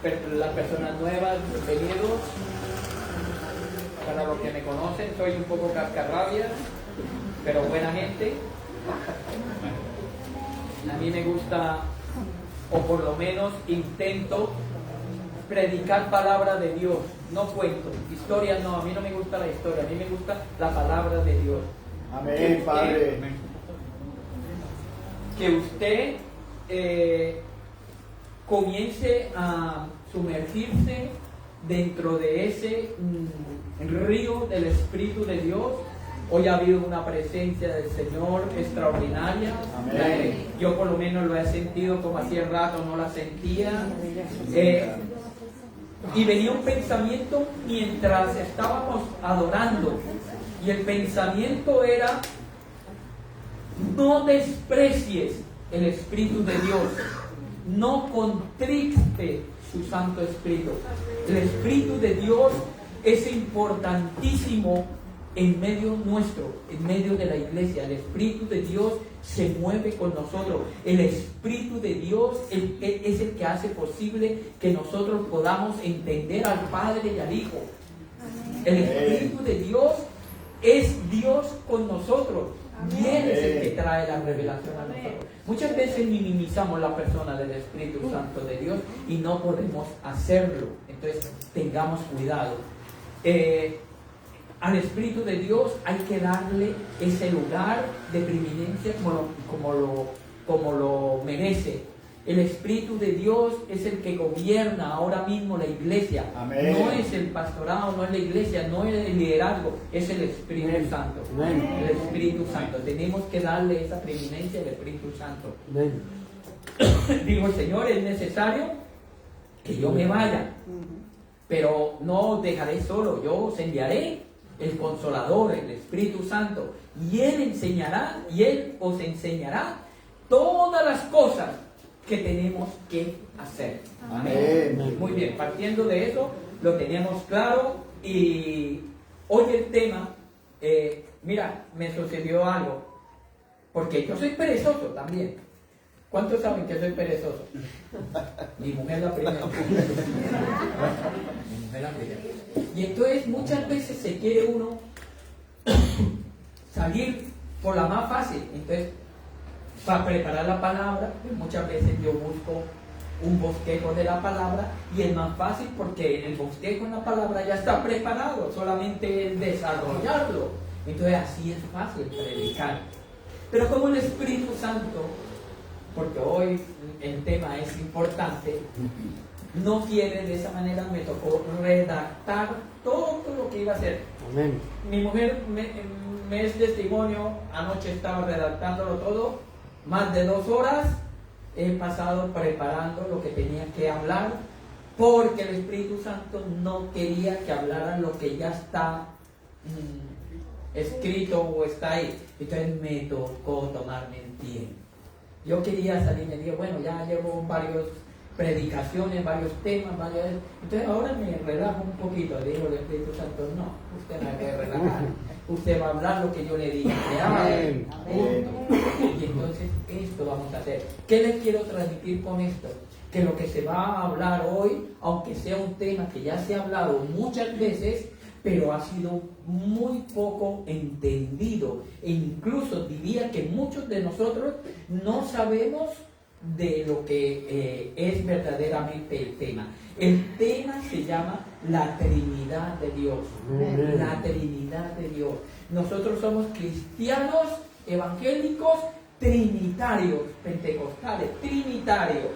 las personas nuevas, bienvenidos. Para los que me conocen, soy un poco cascarrabia, pero buena gente. A mí me gusta, o por lo menos intento, predicar palabra de Dios, no cuentos, historias no, a mí no me gusta la historia, a mí me gusta la palabra de Dios. Amén, Padre. Que usted comience a sumergirse dentro de ese río del Espíritu de Dios. Hoy ha habido una presencia del Señor extraordinaria. Amén. Yo por lo menos lo he sentido como hacía rato no la sentía. Y venía un pensamiento mientras estábamos adorando. Y el pensamiento era: no desprecies el Espíritu de Dios. No contriste su Santo Espíritu. El Espíritu de Dios es importantísimo en medio nuestro, en medio de la iglesia. El Espíritu de Dios se mueve con nosotros. El Espíritu de Dios es el que hace posible que nosotros podamos entender al Padre y al Hijo. El Espíritu de Dios es Dios con nosotros. Y Él es el que trae la revelación a nosotros. Muchas veces minimizamos la persona del Espíritu Santo de Dios y no podemos hacerlo. Entonces tengamos cuidado. Al Espíritu de Dios hay que darle ese lugar de preeminencia como lo merece. El Espíritu de Dios es el que gobierna ahora mismo la iglesia. Amén. No es el pastorado, no es la iglesia, no es el liderazgo, es el Espíritu Amén. Santo. Amén. El Espíritu Santo. Tenemos que darle esa preeminencia al Espíritu Santo. Amén. Digo, el Señor, es necesario que yo me vaya, pero no os dejaré solo, yo os enviaré el Consolador, el Espíritu Santo, y Él os enseñará todas las cosas que tenemos que hacer. Amén. Muy bien, partiendo de eso, lo teníamos claro. Y hoy el tema, mira, me sucedió algo, porque yo soy perezoso también. ¿Cuántos saben que soy perezoso? Mi mujer la primera. Mi mujer la primera. Y entonces muchas veces se quiere uno salir por la más fácil. Entonces, para preparar la palabra, muchas veces yo busco un bosquejo de la palabra, y es más fácil porque el bosquejo en la palabra ya está preparado, solamente es desarrollarlo. Entonces así es fácil predicar. Pero como el Espíritu Santo, porque hoy el tema es importante, no quiere de esa manera, me tocó redactar todo lo que iba a hacer. Amén. Mi mujer me es testimonio, anoche estaba redactándolo todo, más de 2 horas he pasado preparando lo que tenía que hablar, porque el Espíritu Santo no quería que hablara lo que ya está escrito o está ahí. Entonces me tocó tomarme el tiempo. Yo quería salir, me dije, bueno, ya llevo varias predicaciones, varios temas, entonces ahora me relajo un poquito. Le digo al Espíritu Santo: no, usted no hay que relajar, usted va a hablar lo que yo le diga. Amén. Y entonces esto vamos a hacer. ¿Qué les quiero transmitir con esto? Que lo que se va a hablar hoy, aunque sea un tema que ya se ha hablado muchas veces, pero ha sido muy poco entendido, e incluso diría que muchos de nosotros no sabemos de lo que es verdaderamente el tema. El tema se llama la Trinidad de Dios. Amén. La Trinidad de Dios. Nosotros somos cristianos evangélicos trinitarios, pentecostales, trinitarios.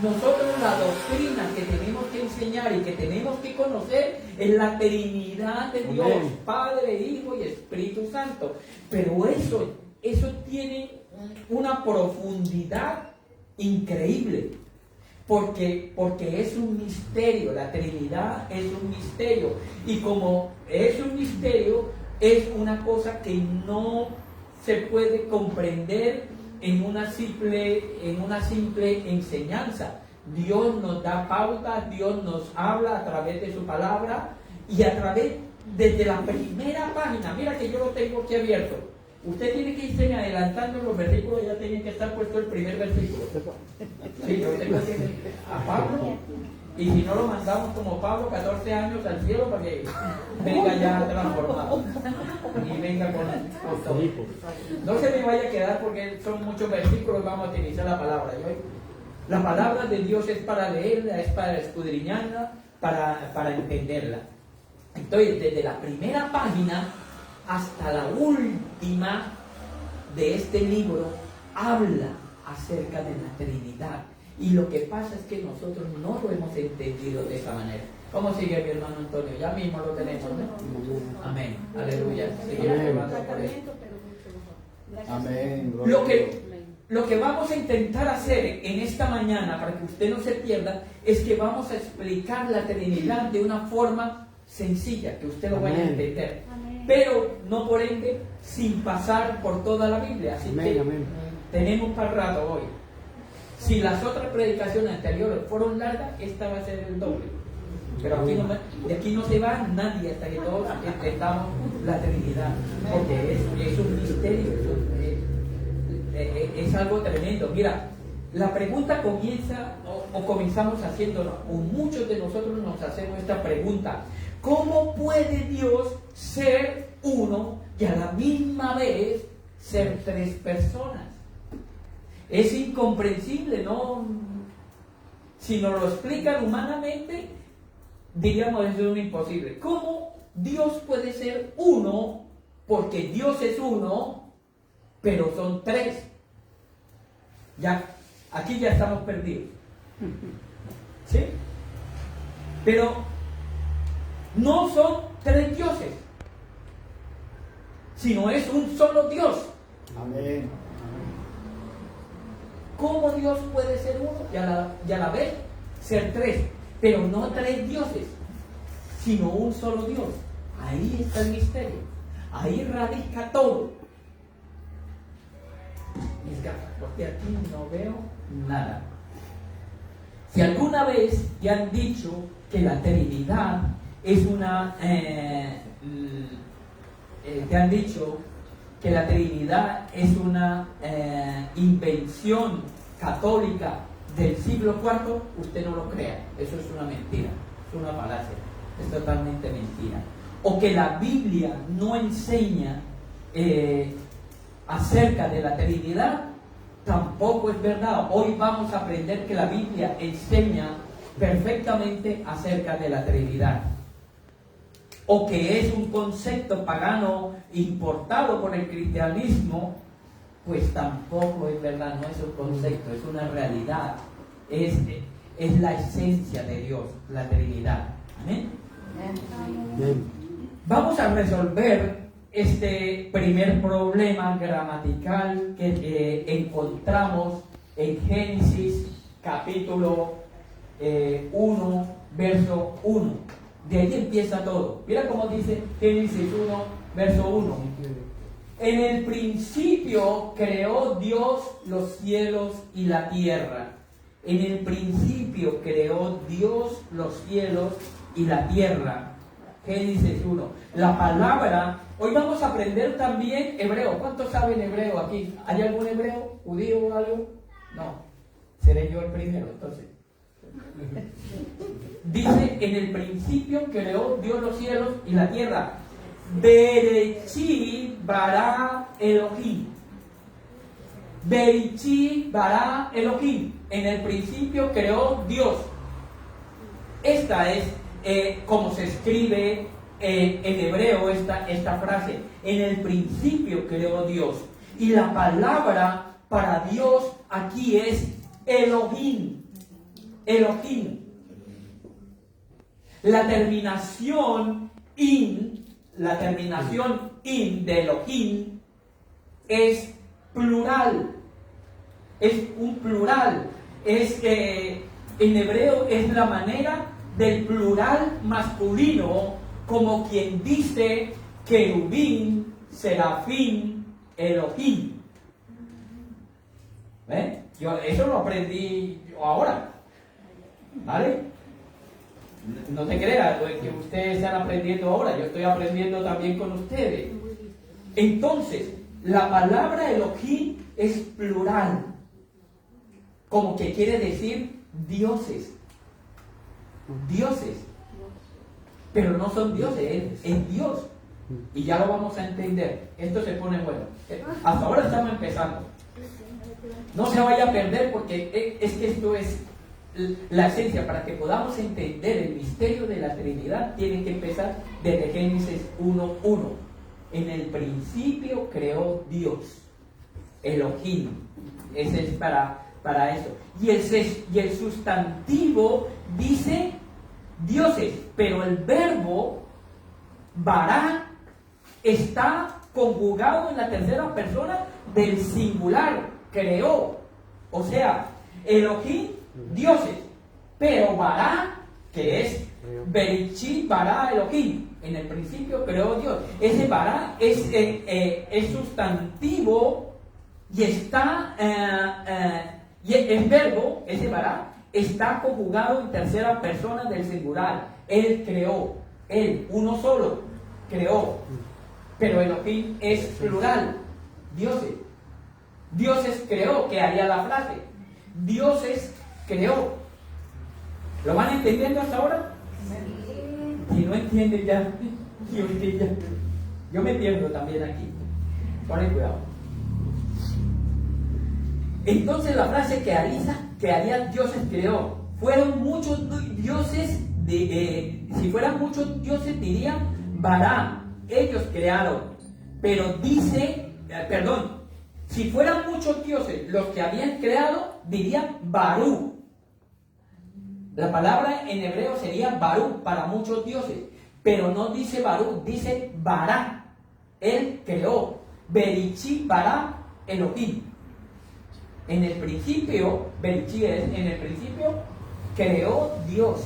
Nosotros la doctrina que tenemos que enseñar y que tenemos que conocer es la Trinidad de Dios, Amén. Padre, Hijo y Espíritu Santo. Pero eso tiene una profundidad increíble, porque es un misterio. La Trinidad es un misterio, y como es un misterio, es una cosa que no se puede comprender en una simple enseñanza. Dios nos da pautas, Dios nos habla a través de su palabra, y a través, desde la primera página, mira que yo lo tengo aquí abierto, Usted tiene que irse adelantando los versículos, ya tiene que estar puesto el primer versículo. Sí, yo tengo que a Pablo, y si no lo mandamos como Pablo 14 años al cielo para que venga ya transformado y venga con todo. No se me vaya a quedar porque son muchos versículos, vamos a utilizar la palabra. La palabra de Dios es para leerla, es para escudriñarla, para entenderla. Entonces, desde la primera página hasta la última de este libro, habla acerca de la Trinidad. Y lo que pasa es que nosotros no lo hemos entendido de esa manera. ¿Cómo sigue mi hermano Antonio? Ya mismo lo tenemos, ¿no? Amén. Aleluya. Seguimos orando por él. Amén. Lo que vamos a intentar hacer en esta mañana, para que usted no se pierda, es que vamos a explicar la Trinidad de una forma sencilla, que usted lo vaya a entender. Pero no por ende sin pasar por toda la Biblia. Así que tenemos para rato hoy. Si las otras predicaciones anteriores fueron largas, esta va a ser el doble. Pero de aquí no se va nadie hasta que todos entendamos la Trinidad, porque es un misterio, es algo tremendo. Mira, la pregunta comienza o comenzamos haciéndola, o muchos de nosotros nos hacemos esta pregunta: ¿cómo puede Dios ser uno y a la misma vez ser tres personas? Es incomprensible, ¿no? Si nos lo explican humanamente, diríamos eso es un imposible. ¿Cómo Dios puede ser uno? Porque Dios es uno, pero son tres. Ya, aquí ya estamos perdidos. ¿Sí? Pero no son tres dioses, sino es un solo Dios. Amén. ¿Cómo Dios puede ser uno y a la vez ser tres? Pero no tres dioses, sino un solo Dios. Ahí está el misterio. Ahí radica todo. Mis gafas, porque aquí no veo nada. Si alguna vez te han dicho que la Trinidad es una... te han dicho que la Trinidad es una invención católica del siglo IV, usted no lo crea, eso es una mentira, es una falacia, es totalmente mentira. O que la Biblia no enseña acerca de la Trinidad, tampoco es verdad. Hoy vamos a aprender que la Biblia enseña perfectamente acerca de la Trinidad. O que es un concepto pagano importado por el cristianismo, pues tampoco es verdad, no es un concepto, es una realidad, es la esencia de Dios, la Trinidad. ¿Amén? Amén. Vamos a resolver este primer problema gramatical que encontramos en Génesis capítulo 1, verso 1. De ahí empieza todo. Mira cómo dice Génesis 1, verso 1. En el principio creó Dios los cielos y la tierra. En el principio creó Dios los cielos y la tierra. Génesis 1. La palabra, hoy vamos a aprender también hebreo. ¿Cuántos saben hebreo aquí? ¿Hay algún hebreo, judío o algo? No. Seré yo el primero, entonces. Dice, en el principio creó Dios los cielos y la tierra. Bereshit bara Elohim. Bereshit bara Elohim. En el principio creó Dios. Esta es como se escribe en hebreo esta frase. En el principio creó Dios. Y la palabra para Dios aquí es Elohim. Elohim. La terminación in de Elohim es plural. Es un plural. En hebreo es la manera del plural masculino, como quien dice querubín, serafín, Elohim. ¿Ven? Yo eso lo aprendí ahora. ¿Vale? No te creas que ustedes están aprendiendo ahora, yo estoy aprendiendo también con ustedes. Entonces, La palabra Elohim es plural, como que quiere decir dioses. Dioses. Pero no son dioses, es Dios. Y ya lo vamos a entender. Esto se pone bueno. Hasta ahora estamos empezando. No se vaya a perder porque es que esto es la esencia. Para que podamos entender el misterio de la Trinidad, tiene que empezar desde Génesis 1:1. En el principio creó Dios, Elohim. Ese es para eso. Y el sustantivo dice dioses, pero el verbo bará está conjugado en la tercera persona del singular, creó. O sea, Elohim, dioses, pero bará, que es Berichí bará Elohim, en el principio creó Dios. Ese bará es sustantivo y está, y el verbo, ese bará, está conjugado en tercera persona del singular. Él creó, él, uno solo, creó. Pero Elohim es plural, dioses. Dioses creó, que haría la frase. Dioses creó. ¿Lo van entendiendo hasta ahora? Si no entienden ya, yo me pierdo también aquí. Ponen cuidado. Entonces la frase que haría dioses creó. Fueron muchos dioses, si fueran muchos dioses dirían bará, ellos crearon. Pero dice, si fueran muchos dioses los que habían creado, dirían barú. La palabra en hebreo sería barú para muchos dioses, pero no dice barú, dice bará. Él creó. Berichí bará Elohim. En el principio, Berichí es, en el principio creó Dios.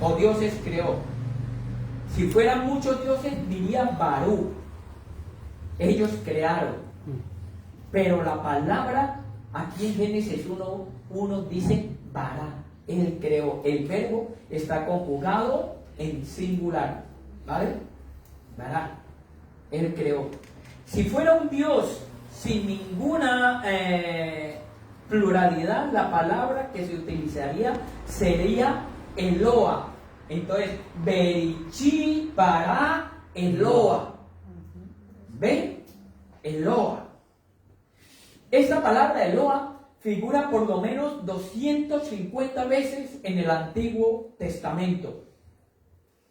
O dioses creó. Si fueran muchos dioses, diría barú. Ellos crearon. Pero la palabra aquí en Génesis 1:1 dice bará. Él creó. El verbo está conjugado en singular. ¿Vale? Bará. Él creó. Si fuera un Dios sin ninguna pluralidad, la palabra que se utilizaría sería Eloa. Entonces, Berichí bará Eloa. ¿Ven? Eloa. Esta palabra Eloa figura por lo menos 250 veces en el Antiguo Testamento.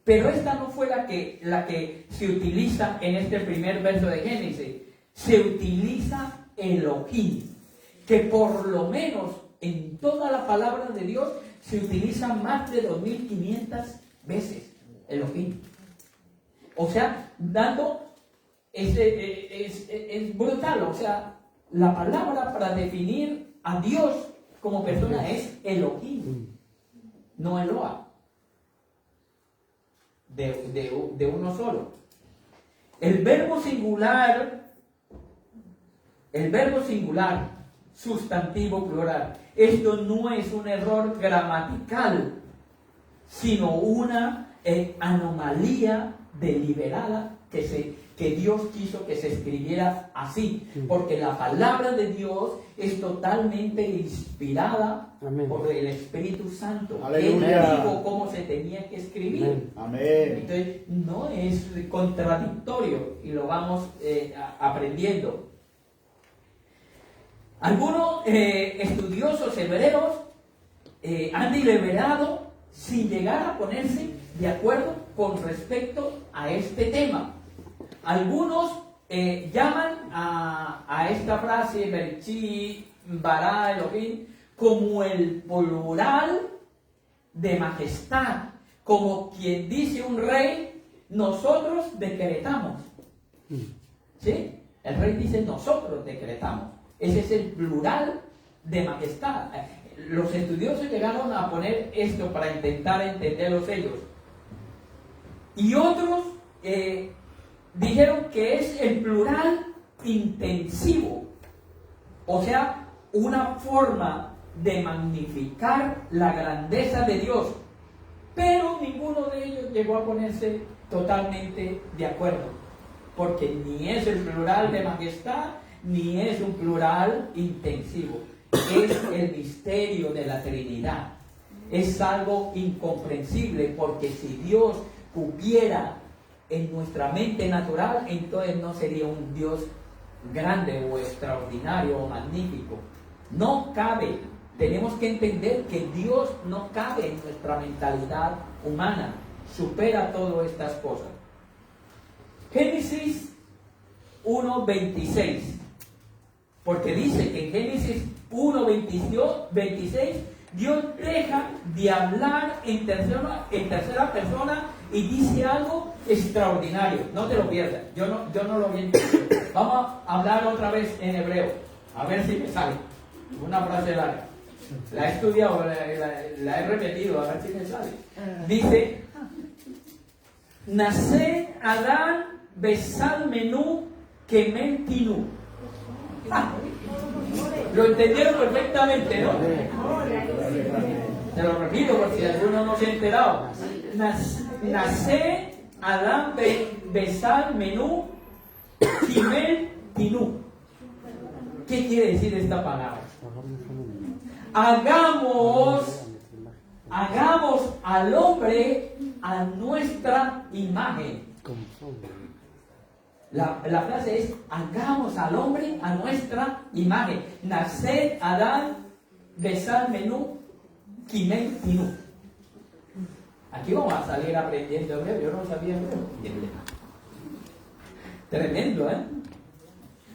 Pero esta no fue la que se utiliza en este primer verso de Génesis. Se utiliza Elohim, que por lo menos en toda la palabra de Dios se utiliza más de 2500 veces Elohim. O sea, es brutal. O sea, la palabra para definir a Dios como persona es Elohim, no Eloa, de uno solo. El verbo singular, sustantivo plural. Esto no es un error gramatical, sino una anomalía deliberada que Dios quiso que se escribiera así, porque la palabra de Dios es totalmente inspirada por el Espíritu Santo. Aleluya. Él dijo cómo se tenía que escribir. Amén. Entonces no es contradictorio y lo vamos aprendiendo. Algunos estudiosos hebreos han deliberado sin llegar a ponerse de acuerdo con respecto a este tema. Algunos llaman a esta frase Berichí bará Elohim como el plural de majestad, como quien dice un rey, nosotros decretamos. ¿Sí? El rey dice nosotros decretamos. Ese es el plural de majestad. Los estudiosos llegaron a poner esto para intentar entenderlos ellos. Y otros dijeron que es el plural intensivo. O sea, una forma de magnificar la grandeza de Dios. Pero ninguno de ellos llegó a ponerse totalmente de acuerdo. porque ni es el plural de majestad, ni es un plural intensivo. Es el misterio de la Trinidad. Es algo incomprensible, porque si Dios cupiera en nuestra mente natural, entonces no sería un Dios grande o extraordinario o magnífico. No cabe. Tenemos que entender que Dios no cabe en nuestra mentalidad humana. Supera todas estas cosas. Génesis 1:26. Porque dice que en Génesis 1:26 Dios deja de hablar en tercera persona y dice algo extraordinario. No te lo pierdas. Yo no lo había entendido. Vamos a hablar otra vez en hebreo. A ver si me sale. Una frase larga. La he estudiado, la he repetido, a ver si me sale. Dice: Nace Adán Besal Menú Kemen Tinu. Lo entendieron perfectamente, ¿no? Te lo repito por si alguno no se ha enterado. Nace Adán Besal Menú Kemen Tinu. ¿Qué quiere decir esta palabra? Hagamos al hombre a nuestra imagen. La frase es: hagamos al hombre a nuestra imagen. Nacer Adán Besal Menú Kimen Tinu. Aquí vamos a salir aprendiendo hebreo. Yo no sabía hebreo. Tremendo, ¿eh?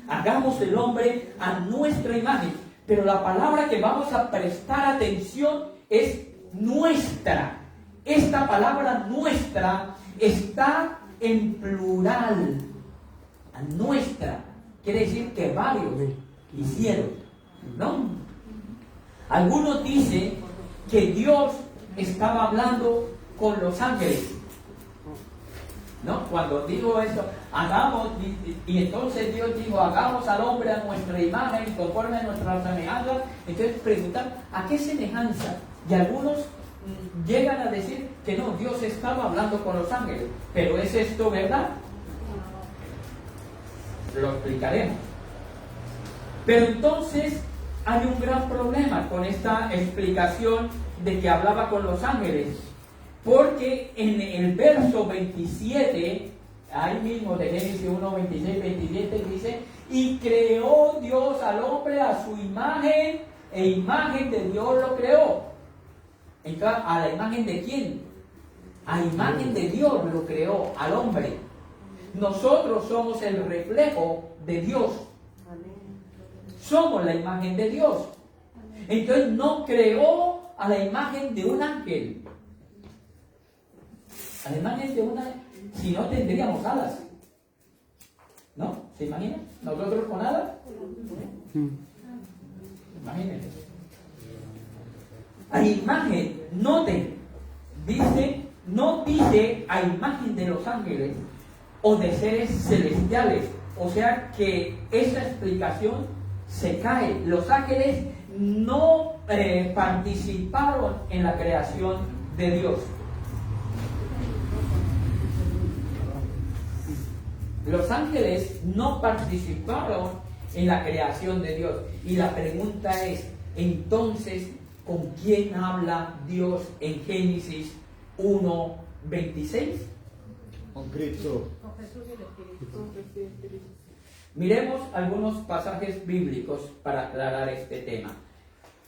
Hagamos el hombre a nuestra imagen. Pero la palabra que vamos a prestar atención es nuestra. Esta palabra nuestra está en plural. A nuestra. Quiere decir que varios hicieron, ¿no? Algunos dicen que Dios estaba hablando con los ángeles, ¿no? Cuando dijo eso, hagamos, y entonces Dios dijo: hagamos al hombre a nuestra imagen, conforme a nuestra semejanza. Entonces preguntan: ¿a qué semejanza? Y algunos llegan a decir que no, Dios estaba hablando con los ángeles. Pero ¿es esto verdad? Lo explicaremos. Pero entonces hay un gran problema con esta explicación de que hablaba con los ángeles, porque en el verso 27, ahí mismo de Génesis 1, 26, 27, dice: y creó Dios al hombre a su imagen, e imagen de Dios lo creó. Entonces, ¿a la imagen de quién? A imagen de Dios lo creó al hombre. Nosotros somos el reflejo de Dios. Somos la imagen de Dios. Entonces no creó a la imagen de un ángel. A la imagen de una... Si no, tendríamos alas. ¿No? ¿Se imaginan? ¿Nosotros con alas? Imagínense. A imagen, noten, dice, no dice a imagen de los ángeles o de seres celestiales. O sea que esa explicación se cae. Los ángeles no participaron en la creación de Dios. Los ángeles no participaron en la creación de Dios. Y la pregunta es, entonces, ¿con quién habla Dios en Génesis 1:26? Con Cristo. Miremos algunos pasajes bíblicos para aclarar este tema.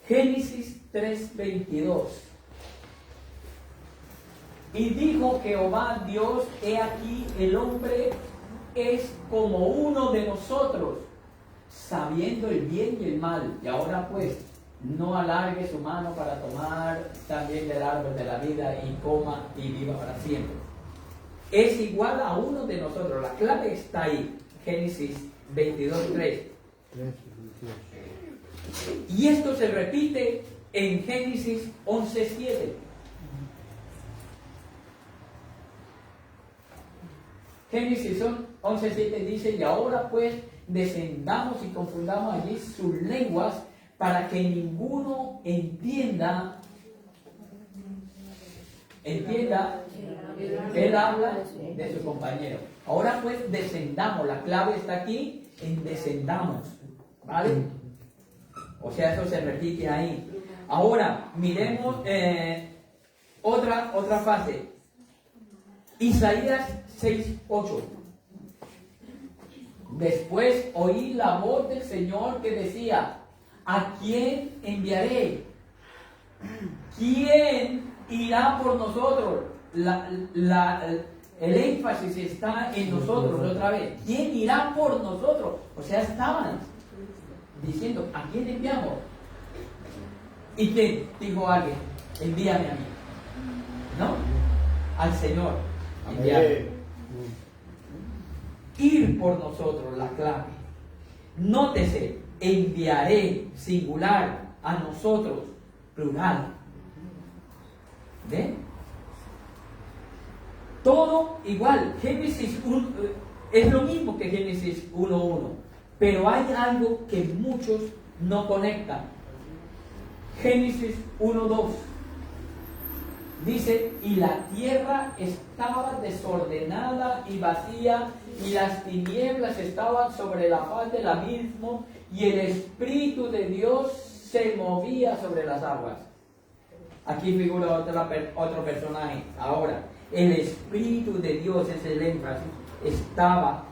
Génesis 3:22. Y dijo Jehová Dios: he aquí el hombre es como uno de nosotros, sabiendo el bien y el mal. Y ahora pues, no alargue su mano para tomar también del árbol de la vida y coma y viva para siempre. Es igual a uno de nosotros. La clave está ahí. Génesis 22:3. Y esto se repite en Génesis 11:7. Génesis 11:7 dice: y ahora pues descendamos y confundamos allí sus lenguas, para que ninguno entienda entienda que él habla de su compañero. Ahora pues descendamos, la clave está aquí en descendamos, ¿vale? O sea, eso se repite ahí. Ahora, miremos otra fase. Isaías 6:8. Después oí la voz del Señor que decía: ¿a quién enviaré? ¿Quién irá por nosotros? El énfasis está en nosotros otra vez. ¿Quién irá por nosotros? O sea, estaban diciendo: ¿a quién enviamos? ¿Y quién? Dijo alguien: envíame a mí. ¿No? Al Señor. Enviame. Ir por nosotros, la clave. Nótese: enviaré, singular, a nosotros, plural. ¿Ven? Todo igual. Génesis 1 es lo mismo que Génesis 1:1, pero hay algo que muchos no conectan. Génesis 1:2 dice: y la tierra estaba desordenada y vacía, y las tinieblas estaban sobre la faz del abismo, y el Espíritu de Dios se movía sobre las aguas. Aquí figura otro personaje. Ahora, el Espíritu de Dios, es el énfasis, estaba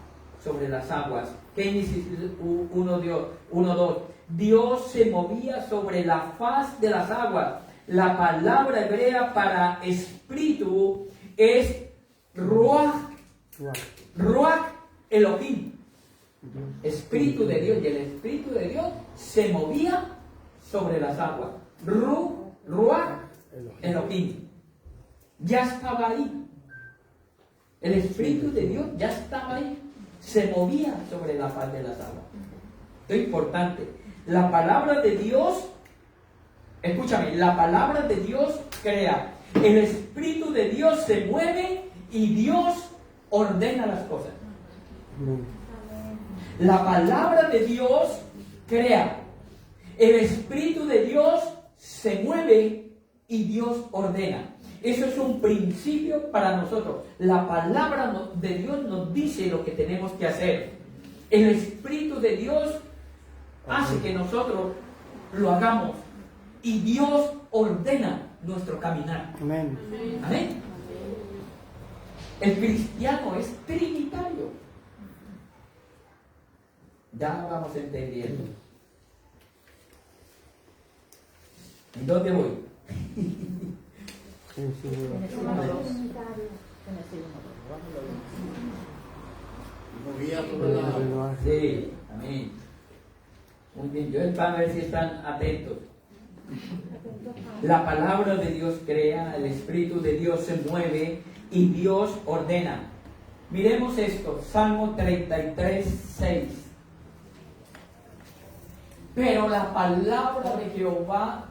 sobre las aguas. Génesis 1:2. Dios se movía sobre la faz de las aguas. La palabra hebrea para espíritu es ruach. Ruach Elohim. Espíritu de Dios. Y el Espíritu de Dios se movía sobre las aguas. Ruach Elohim. Ya estaba ahí. El Espíritu de Dios ya estaba ahí. Se movía sobre la faz de las aguas. Esto es importante. La palabra de Dios, escúchame, la palabra de Dios crea. El Espíritu de Dios se mueve y Dios ordena las cosas. La palabra de Dios crea. El Espíritu de Dios se mueve y Dios ordena. Eso es un principio para nosotros. La palabra de Dios nos dice lo que tenemos que hacer. El Espíritu de Dios hace que nosotros lo hagamos y Dios ordena nuestro caminar. Amén. Amén. El cristiano es trinitario. Ya vamos entendiendo. ¿En dónde voy? Sí, amén. Muy bien, yo para ver si están atentos. La palabra de Dios crea, el Espíritu de Dios se mueve y Dios ordena. Miremos esto, Salmo 33:6. Pero la palabra de Jehová,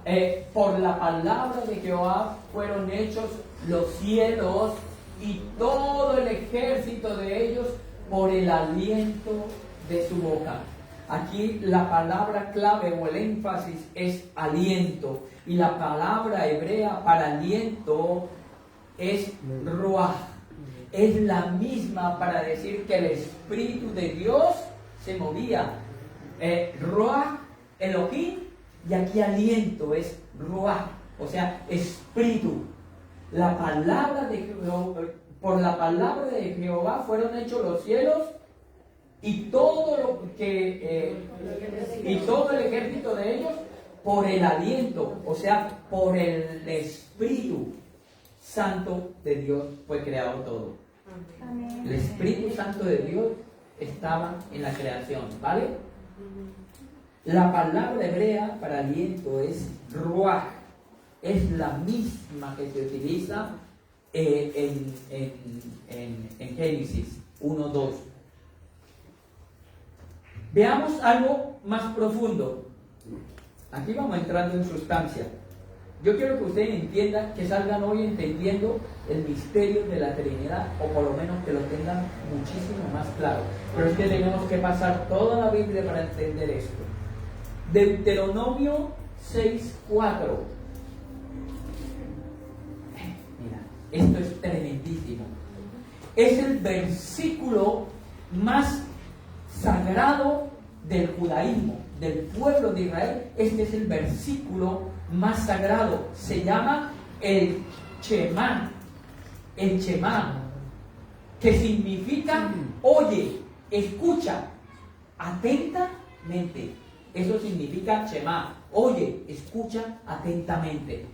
por la palabra de Jehová fueron hechos los cielos y todo el ejército de ellos por el aliento de su boca. Aquí la palabra clave o el énfasis es aliento. Y la palabra hebrea para aliento es ruach. Es la misma para decir que el Espíritu de Dios se movía. Ruach Elohim, y aquí aliento es ruach, o sea, espíritu. La palabra de Jehová, por la palabra de Jehová fueron hechos los cielos y todo lo que y todo el ejército de ellos por el aliento, o sea, por el Espíritu Santo de Dios fue creado todo. El Espíritu Santo de Dios estaba en la creación, ¿vale? La palabra hebrea para aliento es ruach. Es la misma que se utiliza en Génesis 1:2. Veamos algo más profundo. Aquí vamos entrando en sustancia. Yo quiero que ustedes entiendan, que salgan hoy entendiendo el misterio de la Trinidad, o por lo menos que lo tengan muchísimo más claro. Pero es que tenemos que pasar toda la Biblia para entender esto. Deuteronomio 6:4. Mira, Esto es tremendísimo. Es el versículo más sagrado del judaísmo, del pueblo de Israel. Este es el versículo más sagrado. Se llama el Shema. El Shema, que significa oye, escucha atentamente. Eso significa Shema. Oye, escucha atentamente.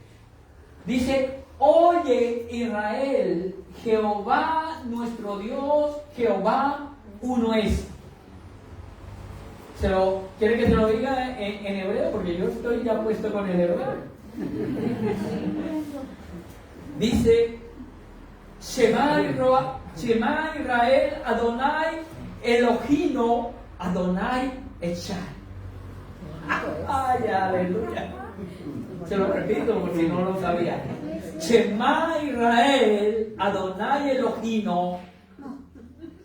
Dice: oye Israel, Jehová nuestro Dios, Jehová uno es. ¿Quiere que se lo diga en hebreo? Porque yo estoy ya puesto con el hebreo. Dice: Shema Israel, Adonai Elohino, Adonai Echad. Ay, aleluya. Se lo repito por si no lo sabía. Shema Israel, Adonai Elohino,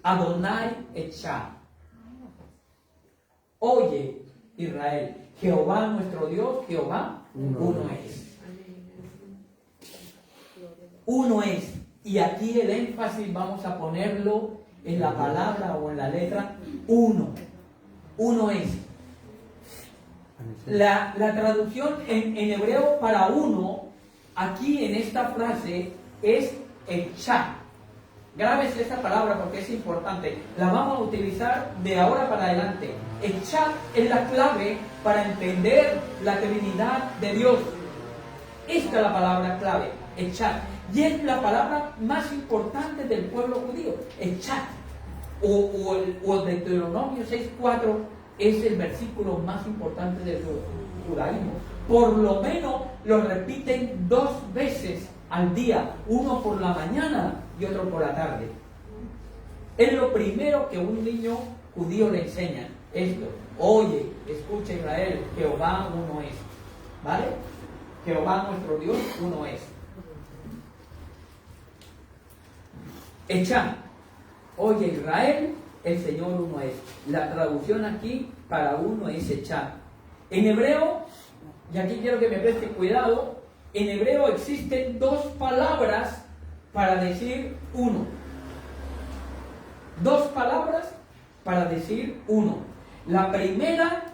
Adonai Echad. Oye Israel, Jehová nuestro Dios, Jehová uno es. Uno es. Y aquí el énfasis vamos a ponerlo en la palabra o en la letra uno. Uno es. La traducción en hebreo para uno, aquí en esta frase, es Echad. Grábese esta palabra porque es importante. La vamos a utilizar de ahora para adelante. Echad es la clave para entender la Trinidad de Dios. Esta es la palabra clave, Echad. Y es la palabra más importante del pueblo judío, Echad. O el Deuteronomio 6:4 es el versículo más importante del judaísmo. Por lo menos lo repiten 2 veces al día, uno por la mañana y otro por la tarde. Es lo primero que un niño judío le enseña. Esto: oye, escucha Israel, Jehová uno es. ¿Vale? Jehová nuestro Dios uno es. Echad. Oye Israel, el Señor uno es. La traducción aquí para uno es echad. En hebreo, y aquí quiero que me preste cuidado, en hebreo existen 2 palabras para decir uno. 2 palabras para decir uno. La primera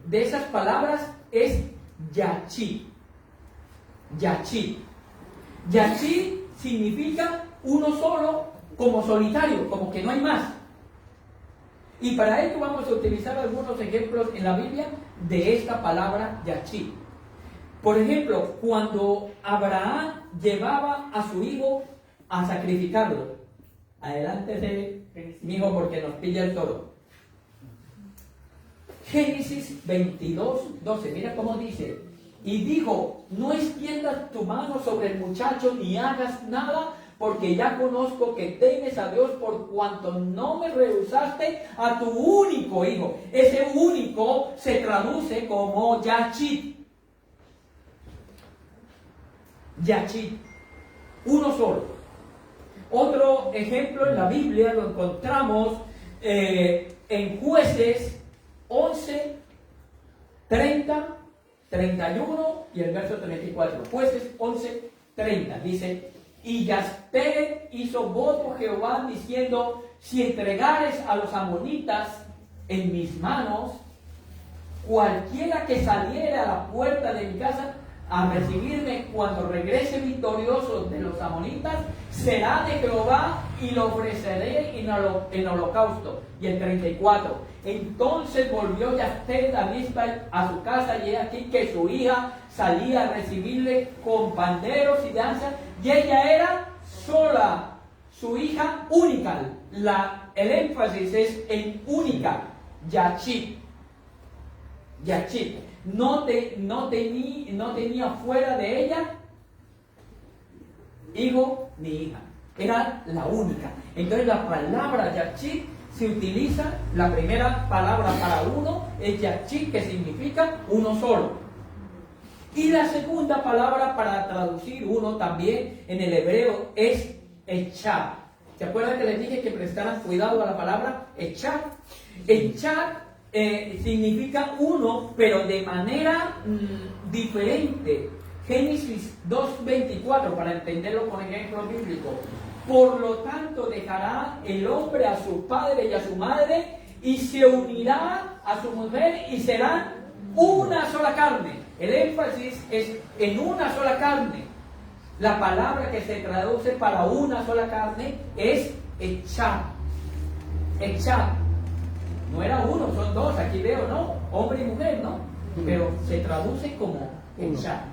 de esas palabras es yachid. Yachid. Yachid significa uno solo, como solitario, como que no hay más. Y para ello vamos a utilizar algunos ejemplos en la Biblia de esta palabra yachid. Por ejemplo, cuando Abraham llevaba a su hijo a sacrificarlo. Adelante, mi hijo, porque nos pilla el toro. Génesis 22:12, mira cómo dice: y dijo: no extiendas tu mano sobre el muchacho ni hagas nada, porque ya conozco que temes a Dios por cuanto no me rehusaste a tu único hijo. Ese único se traduce como yachid. Yachid, uno solo. Otro ejemplo en la Biblia lo encontramos en Jueces 11, 30, 31 y el verso 34. Jueces 11, 30 dice: y Yasper hizo voto a Jehová diciendo: si entregares a los amonitas en mis manos, cualquiera que saliera a la puerta de mi casa a recibirme cuando regrese victorioso de los amonitas, será de Jehová y lo ofreceré en holocausto. Y el 34, entonces volvió Yasper a Mizpa a su casa, y he aquí que su hija salía a recibirle con panderos y danzas, y ella era sola, su hija única. El énfasis es en única, yachid. Yachid. No tenía fuera de ella hijo ni hija. Era la única. Entonces la palabra yachid se utiliza, la primera palabra para uno es yachid, que significa uno solo. Y la segunda palabra para traducir uno también en el hebreo es echad. ¿Se acuerdan que les dije que prestaran cuidado a la palabra echad? Echad significa uno, pero de manera diferente. Génesis 2:24, para entenderlo con ejemplo bíblico. Por lo tanto, dejará el hombre a su padre y a su madre y se unirá a su mujer y serán una sola carne. El énfasis es en una sola carne. La palabra que se traduce para una sola carne es echar. Echar. No era uno, son dos. Aquí veo, ¿no? Hombre y mujer, ¿no? Pero se traduce como echar.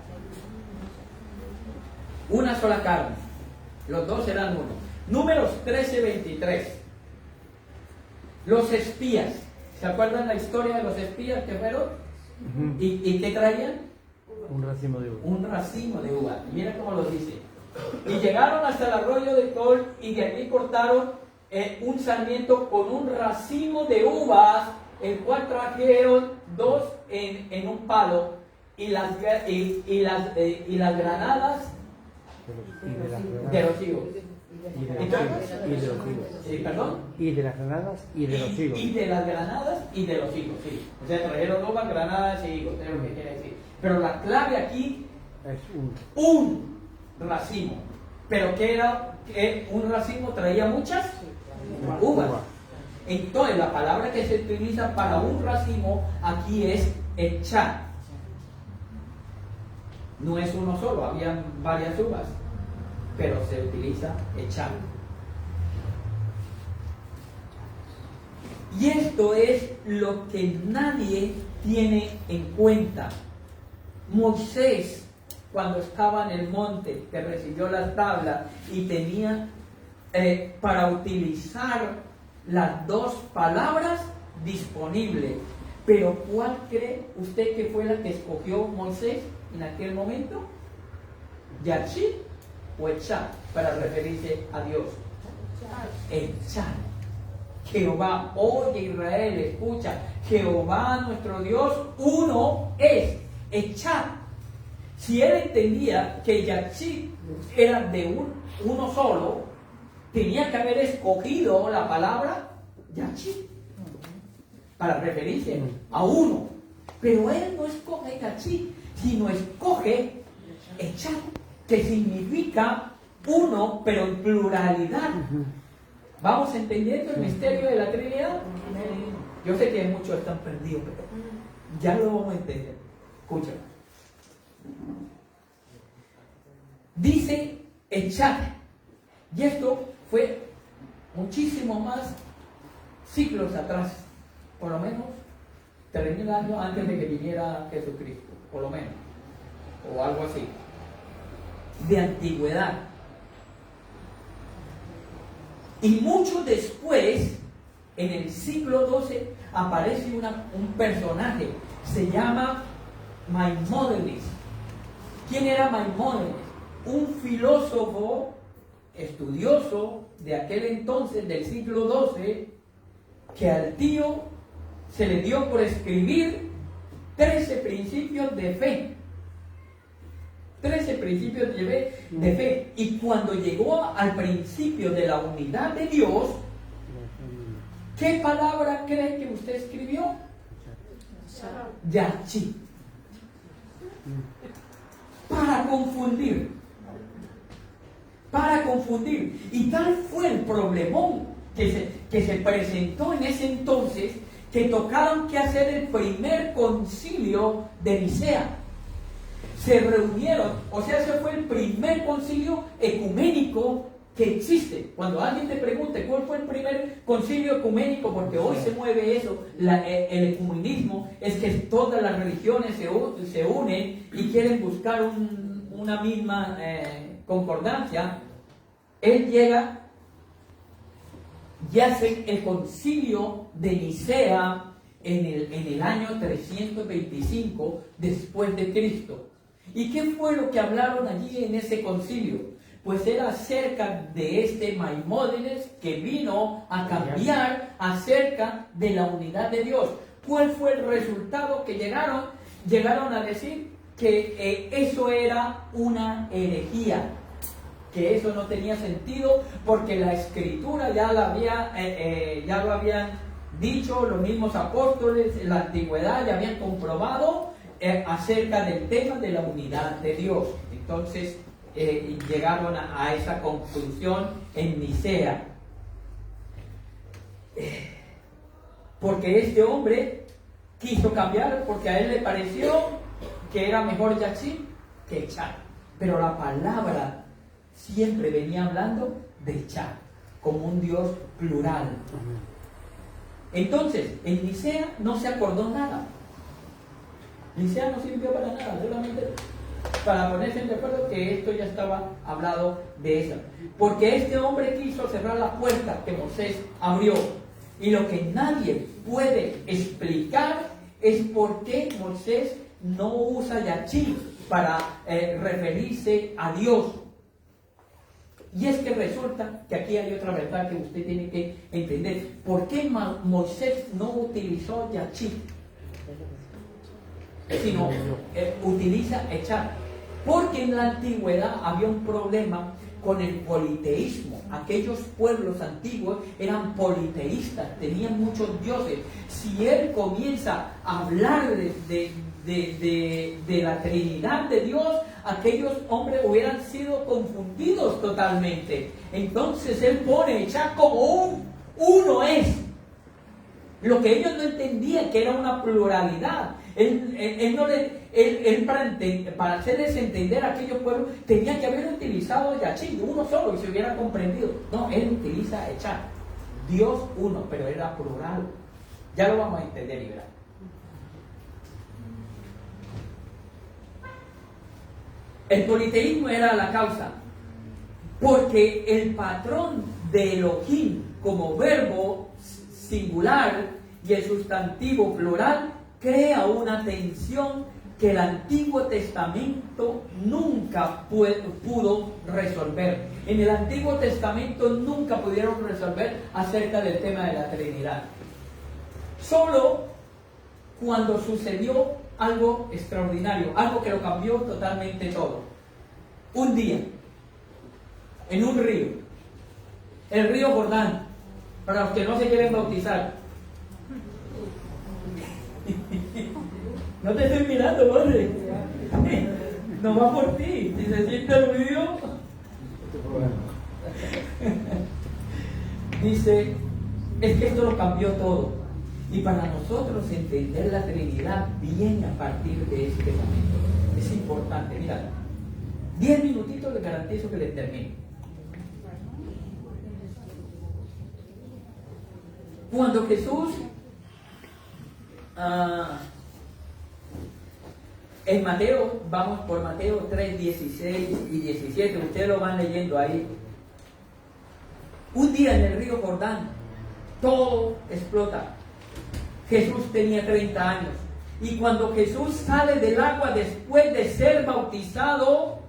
Una sola carne. Los dos eran uno. Números 13:23. Los espías. ¿Se acuerdan la historia de los espías que fueron? ¿Y qué traían? Un racimo de uva. Un racimo de uva. Y mira cómo lo dice. Y llegaron hasta el arroyo de Col y de allí cortaron un sarmiento con un racimo de uvas, el cual trajeron dos en un palo y las granadas de los higos. Y de los higos. ¿Perdón? Y de las granadas y de los higos. Y de las granadas y de los higos, sí. O sea, trajeron uvas, granadas y higos, es lo que quiere decir. Pero la clave aquí, Es un racimo. ¿Pero qué era? ¿Un racimo traía muchas? Uvas. Entonces, la palabra que se utiliza para un racimo aquí es echar. No es uno solo, habían varias uvas, pero se utiliza echar. Y esto es lo que nadie tiene en cuenta. Moisés, cuando estaba en el monte, que recibió las tablas y tenía para utilizar las dos palabras disponibles. Pero ¿cuál cree usted que fue la que escogió Moisés en aquel momento? ¿Yachid o Echad? Para referirse a Dios. Echad. Jehová, oye Israel, escucha. Jehová nuestro Dios, uno es. Echad. Si él entendía que Yachid era de uno solo, tenía que haber escogido la palabra Yachid para referirse a uno. Pero él no escoge Yachid, sino escoge Echad, que significa uno, pero en pluralidad. ¿Vamos entendiendo el misterio de la Trinidad? Yo sé que muchos están perdidos, pero ya lo vamos a entender. Escúchame. Dice Echad. Y esto fue muchísimo más siglos atrás, por lo menos 3.000 años antes de que viniera Jesucristo, por lo menos, o algo así, de antigüedad. Y mucho después, en el siglo XII, aparece un personaje, se llama Maimónides. ¿Quién era Maimónides? Un filósofo estudioso de aquel entonces, del siglo XII, que al tío se le dio por escribir 13 principios de fe. 13 principios de fe. Y cuando llegó al principio de la unidad de Dios, ¿qué palabra cree que usted escribió? Yachid. Para confundir. Para confundir. Y tal fue el problemón que se presentó en ese entonces, que tocaron que hacer el primer concilio de Nicea. Se reunieron, o sea, ese fue el primer concilio ecuménico que existe. Cuando alguien te pregunte cuál fue el primer concilio ecuménico, porque hoy se mueve eso, el ecumenismo, es que todas las religiones se unen y quieren buscar una misma concordancia. Él llega y hace el concilio de Nicea en el año 325 después de Cristo. ¿Y qué fue lo que hablaron allí en ese concilio? Pues era acerca de este Maimónides que vino a cambiar acerca de la unidad de Dios. ¿Cuál fue el resultado que llegaron? Llegaron a decir que eso era una herejía, que eso no tenía sentido porque la Escritura ya lo habían dicho los mismos apóstoles en la antigüedad, ya habían comprobado acerca del tema de la unidad de Dios. Entonces llegaron a esa conclusión en Nicea. Porque este hombre quiso cambiar, porque a él le pareció que era mejor Yachid que Echad. Pero la palabra siempre venía hablando de Echad, como un Dios plural. Entonces, en Nicea no se acordó nada. Nicea no sirvió para nada, solamente para ponerse de acuerdo que esto ya estaba hablado de eso. Porque este hombre quiso cerrar la puerta que Moisés abrió. Y lo que nadie puede explicar es por qué Moisés no usa Yachid para referirse a Dios. Y es que resulta que aquí hay otra verdad que usted tiene que entender. ¿Por qué Moisés no utilizó Yachid, sino utiliza Echad? Porque en la antigüedad había un problema con el politeísmo. Aquellos pueblos antiguos eran politeístas, tenían muchos dioses. Si él comienza a hablar de la Trinidad de Dios, aquellos hombres hubieran sido confundidos totalmente. Entonces él pone Echad como uno es. Lo que ellos no entendían, que era una pluralidad. Para hacerles entender a aquellos pueblos, tenía que haber utilizado Yachid, uno solo, y se hubiera comprendido. No, él utiliza Echad, Dios uno, pero era plural. Ya lo vamos a entender y verán. El politeísmo era la causa, porque el patrón de Elohim como verbo singular y el sustantivo plural crea una tensión que el Antiguo Testamento nunca pudo resolver. En el Antiguo Testamento nunca pudieron resolver acerca del tema de la Trinidad. Solo cuando sucedió algo extraordinario, algo que lo cambió totalmente todo. Un día, en un río, el río Jordán, para los que no se quieren bautizar. No te estoy mirando, padre. No va por ti. Si se siente aludido. Dice, es que esto lo cambió todo. Y para nosotros entender la Trinidad viene a partir de este momento. Es importante. Mira, 10 minutitos les garantizo que les termino. Cuando Jesús en Mateo, vamos por Mateo 3, 16 y 17, ustedes lo van leyendo ahí. Un día en el río Jordán, todo explota. Jesús tenía 30 años. Y cuando Jesús sale del agua después de ser bautizado,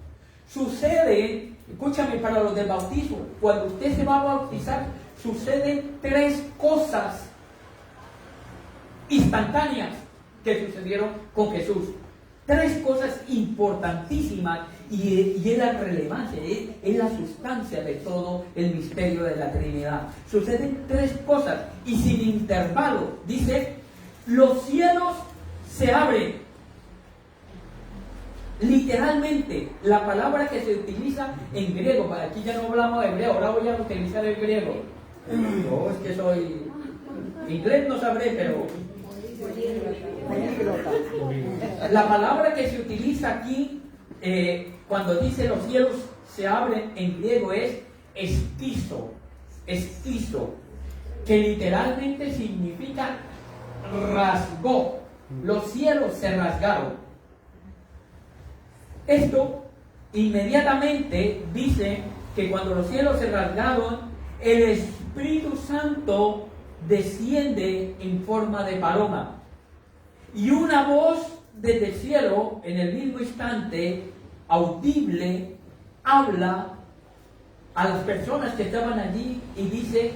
sucede, escúchame, para los del bautismo, cuando usted se va a bautizar, suceden 3 cosas instantáneas que sucedieron con Jesús. 3 cosas importantísimas y es la relevancia, es la sustancia de todo el misterio de la Trinidad. Suceden 3 cosas y sin intervalo. Dice, los cielos se abren. Literalmente, la palabra que se utiliza en griego, para aquí ya no hablamos de hebreo, ahora voy a utilizar el griego. Yo es que soy inglés, no sabré, pero la palabra que se utiliza aquí cuando dice los cielos se abren en griego es esquizo, que literalmente significa rasgó. Los cielos se rasgaron. Esto inmediatamente dice que cuando los cielos se rasgaron, el Espíritu Santo desciende en forma de paloma. Y una voz desde el cielo, en el mismo instante, audible, habla a las personas que estaban allí y dice,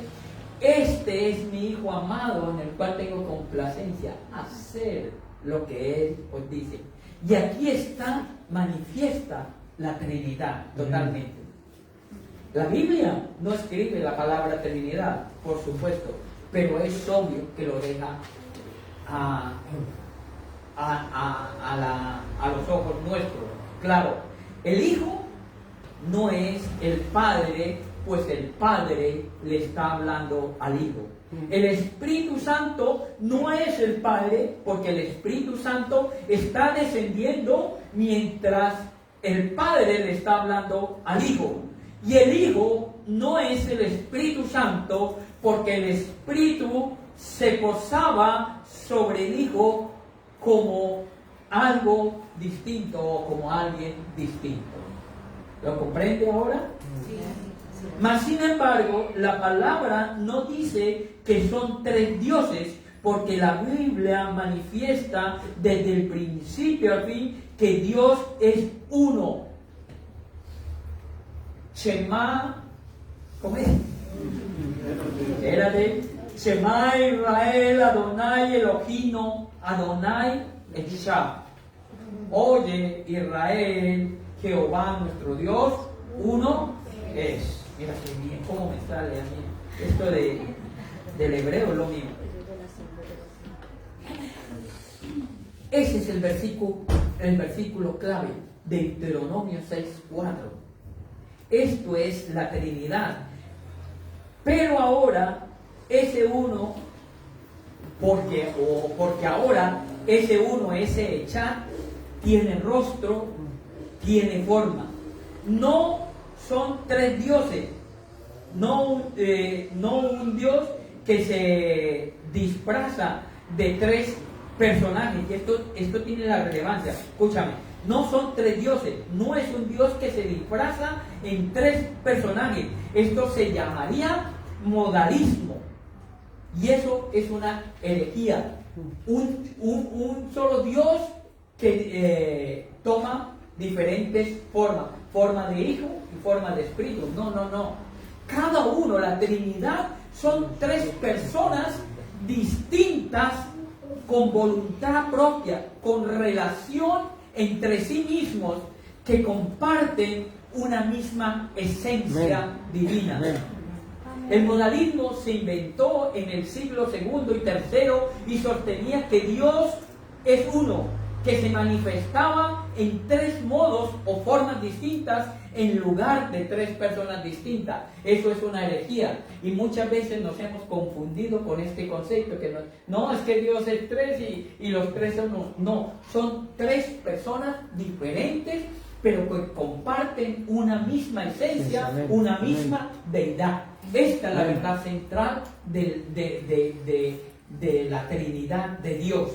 este es mi Hijo amado en el cual tengo complacencia, hacer lo que Él os dice. Y aquí está manifiesta la Trinidad totalmente. La Biblia no escribe la palabra Trinidad, por supuesto, pero es obvio que lo deja a los ojos nuestros. Claro, el Hijo no es el Padre, pues el Padre le está hablando al Hijo. El Espíritu Santo no es el Padre, porque el Espíritu Santo está descendiendo mientras el Padre le está hablando al Hijo. Y el Hijo no es el Espíritu Santo, porque el Espíritu se posaba sobre el Hijo como algo distinto o como alguien distinto. ¿Lo comprende ahora? Sí. Mas sin embargo, la palabra no dice que son tres dioses, porque la Biblia manifiesta desde el principio al fin que Dios es uno. Shema, ¿cómo es? Era de Shema Israel, Adonai Elohino, Adonai Echad. Oye Israel, Jehová nuestro Dios, uno es. Mira qué bien, cómo me sale a mí. Esto del hebreo es lo mismo. Ese es el versículo clave de Deuteronomio 6:4. Esto es la Trinidad. Pero ahora, ese uno, porque ahora ese uno, ese Echad, tiene rostro, tiene forma. No son tres dioses, no un Dios que se disfraza de tres personajes. Y esto tiene la relevancia. Escúchame, no son tres dioses, no es un Dios que se disfraza en tres personajes. Esto se llamaría modalismo. Y eso es una herejía. Un solo Dios que toma diferentes formas. Forma de Hijo y forma de Espíritu. No. Cada uno, la Trinidad, son tres personas distintas con voluntad propia, con relación entre sí mismos, que comparten una misma esencia divina. Amén. El modalismo se inventó en el siglo II y III y sostenía que Dios es uno, que se manifestaba en tres modos o formas distintas en lugar de tres personas distintas. Eso es una herejía y muchas veces nos hemos confundido con este concepto que no es que Dios es tres y los tres son uno. No, son tres personas diferentes pero que comparten una misma esencia, una misma deidad. Esta es la verdad central de la Trinidad de Dios.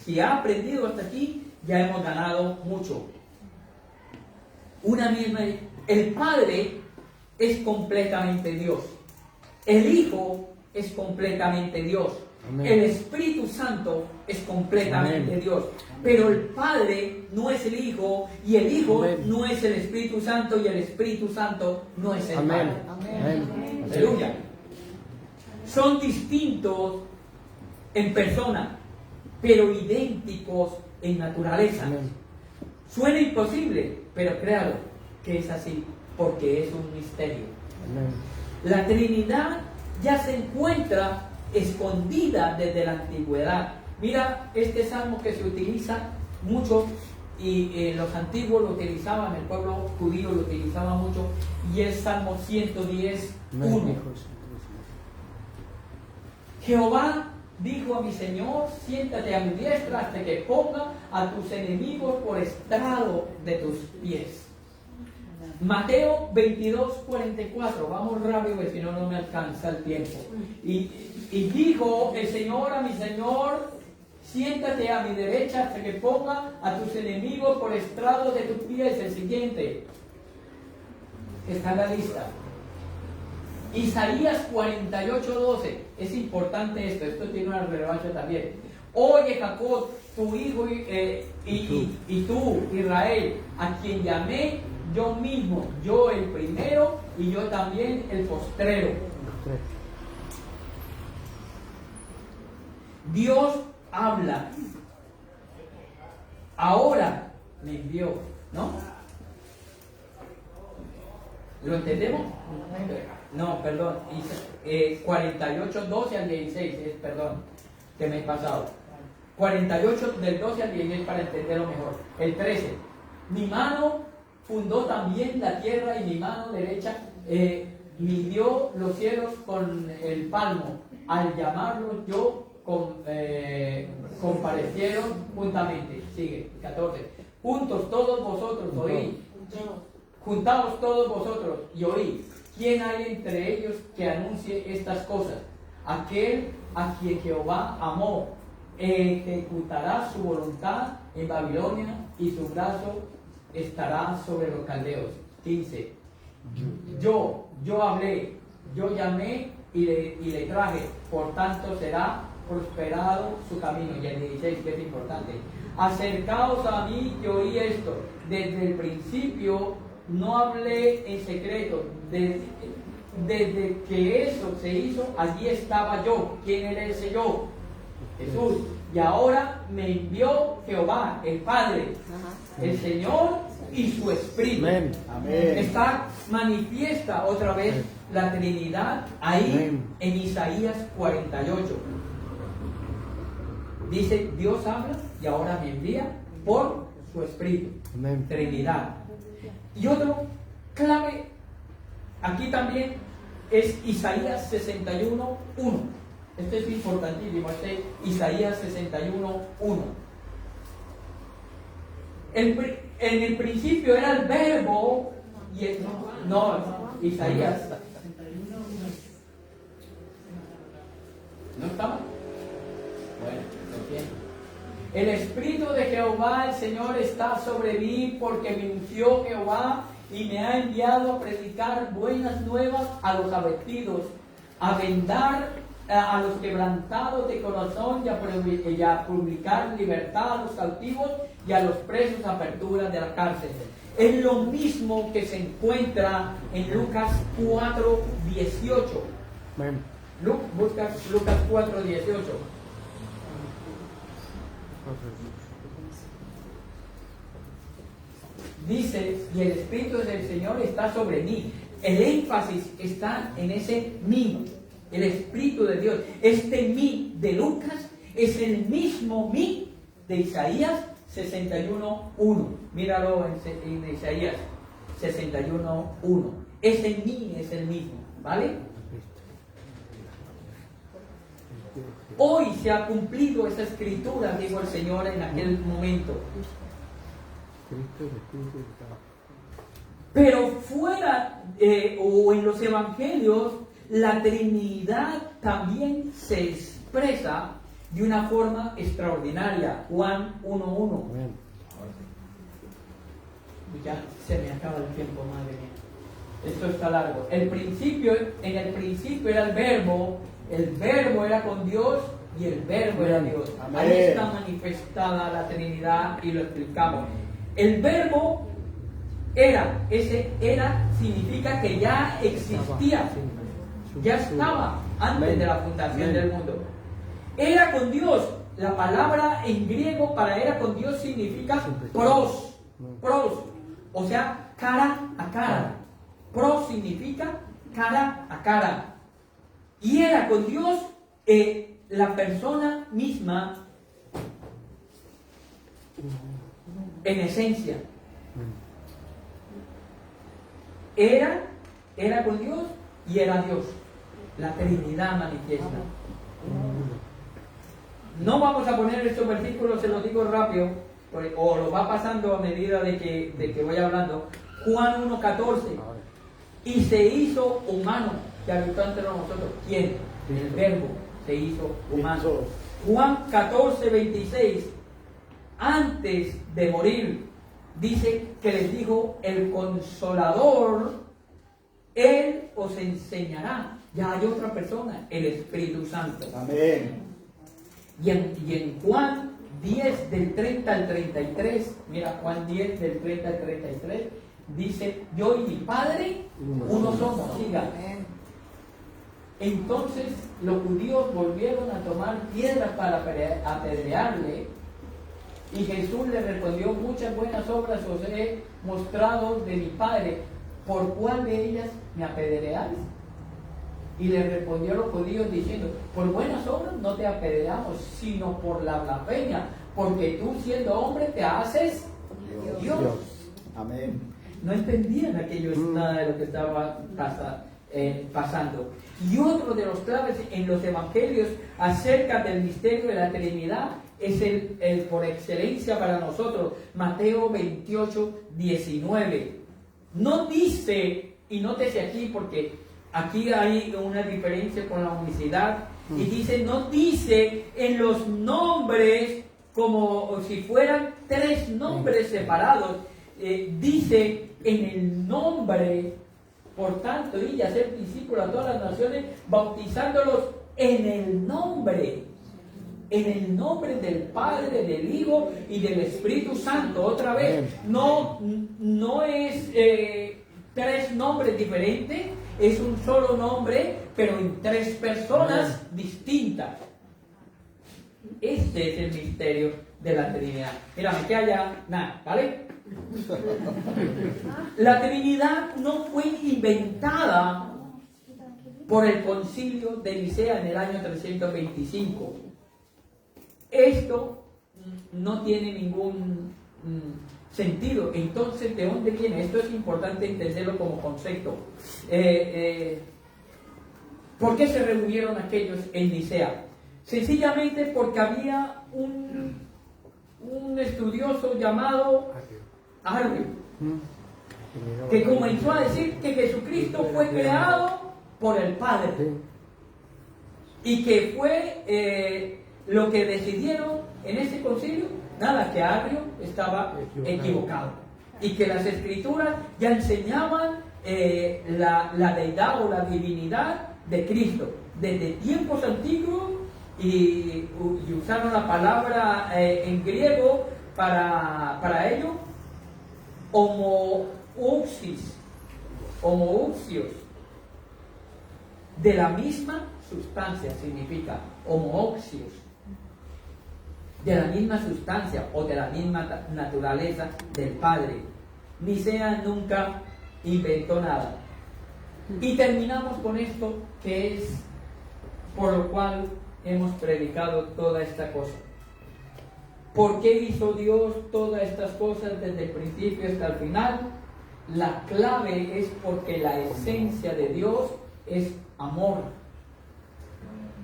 Si ha aprendido hasta aquí, ya hemos ganado mucho. El Padre es completamente Dios. El Hijo es completamente Dios. Amén. El Espíritu Santo es completamente Amén. Dios. Pero el Padre no es el Hijo, y el Hijo Amén. No es el Espíritu Santo, y el Espíritu Santo no es el Amén. Padre. Amén. Aleluya. Son distintos en persona, pero idénticos en naturaleza. Amén. Suena imposible, pero créalo que es así, porque es un misterio. Amén. La Trinidad ya se encuentra escondida desde la antigüedad. Mira este salmo que se utiliza mucho, y los antiguos lo utilizaban, el pueblo judío lo utilizaba mucho, y es Salmo 110:1. Jehová dijo a mi Señor: siéntate a mi diestra hasta que ponga a tus enemigos por estrado de tus pies. Mateo 22:44. Vamos rápido, que si no, no me alcanza el tiempo. Y dijo el Señor a mi Señor: siéntate a mi derecha hasta que ponga a tus enemigos por estrado de tus pies. El siguiente está en la lista. Isaías 48:12. Es importante esto tiene una relevancia también. Oye Jacob, tu hijo y tú, Israel, a quien llamé yo mismo, yo el primero y yo también el postrero. Dios habla. Ahora me envió, ¿no? ¿Lo entendemos? No, perdón. 48:12 al 16, perdón, que me he pasado. 48 del 12 al 16 para entenderlo mejor. El 13. Mi mano fundó también la tierra y mi mano derecha midió los cielos con el palmo. Al llamarlos yo comparecieron juntamente. Sigue, 14. Juntos todos vosotros oí. Juntaos todos vosotros y oí. ¿Quién hay entre ellos que anuncie estas cosas? Aquel a quien Jehová amó ejecutará su voluntad en Babilonia y su brazo estará sobre los caldeos. 15. Yo hablé, yo llamé y le traje, por tanto será prosperado su camino. Y el 16, que es importante. Acercaos a mí que oí esto. Desde el principio no hablé en secreto. Desde que eso se hizo, allí estaba yo. ¿Quién era ese yo? Jesús. Y ahora me envió Jehová, el Padre, el Señor y su Espíritu. Amén. Amén. Está manifiesta otra vez la Trinidad ahí en Isaías 48. Dice, Dios habla y ahora me envía por su Espíritu. Amén. Trinidad. Y otro clave aquí también es Isaías 61:1. Este es importantísimo, Isaías 61:1. En el principio era el verbo y Isaías. ¿No estaba? Bueno, lo entiendo. El Espíritu de Jehová, el Señor, está sobre mí porque me ungió Jehová y me ha enviado a predicar buenas nuevas a los abatidos, a vendar a los quebrantados de corazón y a publicar libertad a los cautivos y a los presos apertura de la cárcel. Es lo mismo que se encuentra en Lucas 4:18. Lucas 4:18. Dice, y el Espíritu del Señor está sobre mí. El énfasis está en ese mí, el Espíritu de Dios. Este mí de Lucas es el mismo mí de Isaías 61:1. Míralo en Isaías 61:1. Ese mí es el mismo, ¿vale? Hoy se ha cumplido esa escritura, dijo el Señor en aquel momento. Pero fuera o en los evangelios, la Trinidad también se expresa de una forma extraordinaria. Juan 1:1. Ya se me acaba el tiempo, madre mía. Esto está largo. En el principio era el verbo era con Dios y el verbo era Dios. Amén. Ahí está manifestada la Trinidad y lo explicamos. El verbo era significa que ya existía, ya estaba antes de la fundación del mundo. Era con Dios. La palabra en griego para era con Dios significa pros, o sea, cara a cara. Pros significa cara a cara. Y era con Dios la persona misma en esencia. Era con Dios y era Dios. La Trinidad manifiesta. No vamos a poner estos versículos, se los digo rápido, o lo va pasando a medida de que voy hablando. Juan 1:14. Y se hizo humano, que habitó entre nosotros. ¿Quién? El verbo se hizo humano. Juan 14:26. Antes de morir, dice que les dijo, el Consolador, Él os enseñará. Ya hay otra persona, el Espíritu Santo. Amén. Y en Juan 10 del 30 al 33, mira Juan 10 del 30 al 33, dice, yo y mi Padre, uno somos. Siga. Entonces los judíos volvieron a tomar piedras para apedrearle. Y Jesús le respondió, muchas buenas obras os he mostrado de mi Padre, ¿por cuál de ellas me apedreáis? Y le respondió a los judíos diciendo: por buenas obras no te apedreamos, sino por la blasfemia, porque tú siendo hombre te haces Dios. Amén. No entendían aquellos nada de lo que estaba pasando. Y otro de los claves en los evangelios acerca del misterio de la Trinidad es el por excelencia para nosotros, Mateo 28, 19. No dice, y nótese aquí porque aquí hay una diferencia con la unicidad, y dice, no dice en los nombres como si fueran tres nombres separados, dice en el nombre. Por tanto, y hacer discípulos a todas las naciones, bautizándolos en el nombre del Padre, del Hijo y del Espíritu Santo. Otra vez, no es tres nombres diferentes, es un solo nombre, pero en tres personas distintas. Este es el misterio de la Trinidad. Mira, me queda ya nada, ¿vale? La Trinidad no fue inventada por el concilio de Nicea en el año 325. Esto no tiene ningún sentido. Entonces, ¿de dónde viene? Esto es importante entenderlo como concepto. ¿Por qué se reunieron aquellos en Nicea? Sencillamente porque había un estudioso llamado Arrio, que comenzó a decir que Jesucristo fue creado por el Padre y que fue lo que decidieron en ese concilio, nada, que Arrio estaba equivocado y que las escrituras ya enseñaban la deidad o la divinidad de Cristo desde tiempos antiguos, y usaron la palabra en griego para ello, homoousios, de la misma sustancia, significa homoousios, de la misma sustancia o de la misma naturaleza del Padre. Nicea nunca inventó nada. Y terminamos con esto, que es por lo cual hemos predicado toda esta cosa. ¿Por qué hizo Dios todas estas cosas desde el principio hasta el final? La clave es porque la esencia de Dios es amor.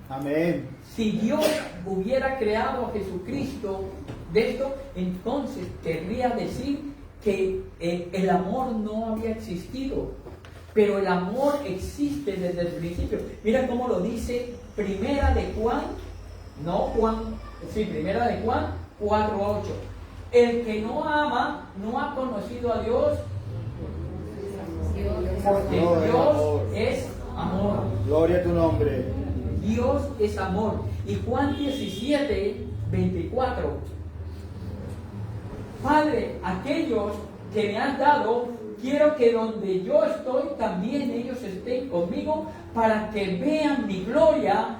Amén. Si Dios hubiera creado a Jesucristo de esto, entonces querría decir que el amor no había existido. Pero el amor existe desde el principio. Mira cómo lo dice Primera de Juan 4:8. El que no ama no ha conocido a Dios, porque Dios es amor. Gloria a tu nombre. Dios es amor. Y Juan 17:24. Padre, aquellos que me has dado, quiero que donde yo estoy también ellos estén conmigo, para que vean mi gloria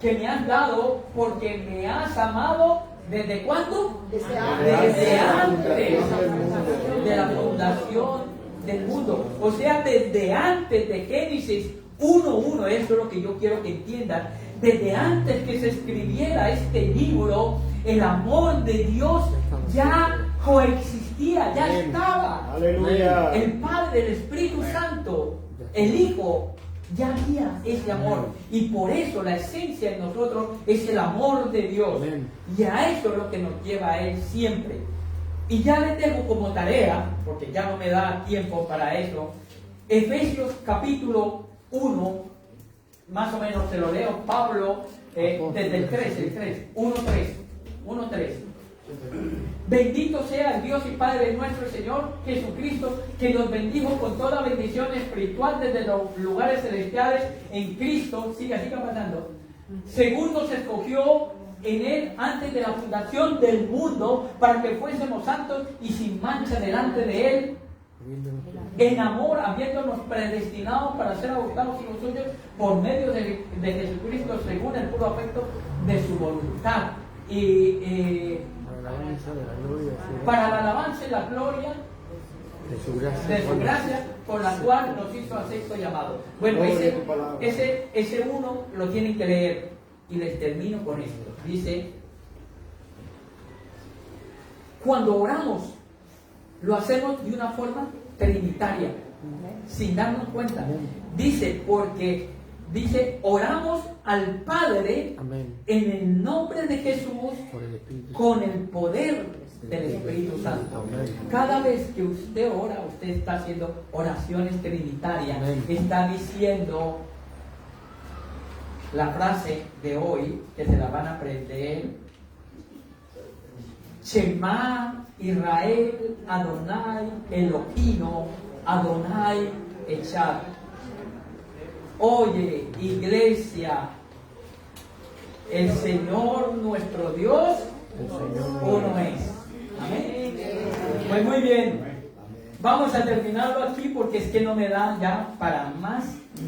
que me has dado, porque me has amado. ¿Desde cuándo? Desde antes de la fundación del mundo. O sea, desde antes de Génesis 1:1. Eso es lo que yo quiero que entiendan. Desde antes que se escribiera este libro, el amor de Dios ya coexistía, ya estaba. Aleluya. El Padre, el Espíritu Santo, el Hijo, ya había ese amor. Y por eso la esencia en nosotros es el amor de Dios. Y a eso es lo que nos lleva a Él siempre. Y ya les dejo como tarea, porque ya no me da tiempo para eso, Efesios capítulo 1, más o menos se lo leo, Pablo, desde el 3, 1:3. Bendito sea el Dios y Padre de nuestro Señor Jesucristo, que nos bendijo con toda bendición espiritual desde los lugares celestiales en Cristo. Siga pasando. Según nos escogió en Él antes de la fundación del mundo, para que fuésemos santos y sin mancha delante de Él, en amor, habiéndonos predestinados para ser adoptados hijos suyos por medio de Jesucristo, según el puro afecto de su voluntad. Para la alabanza y la gloria De su gracia. de su gracia, por la cual nos hizo a sexto llamado. Bueno, Gloria a tu palabra. ese uno lo tienen que leer y les termino con esto. Dice, cuando oramos, lo hacemos de una forma trinitaria, sin darnos cuenta. Dice, oramos al Padre Amén. en el nombre de Jesús Por el Espíritu. con el poder del Espíritu Santo. Cada vez que usted ora, usted está haciendo oraciones trinitarias. Amén. Está diciendo la frase de hoy, que se la van a aprender: Shema Israel Adonai Elohino Adonai Echad. Oye, iglesia, el Señor nuestro Dios uno es. Amén. Pues muy bien. Vamos a terminarlo aquí porque es que no me da ya para más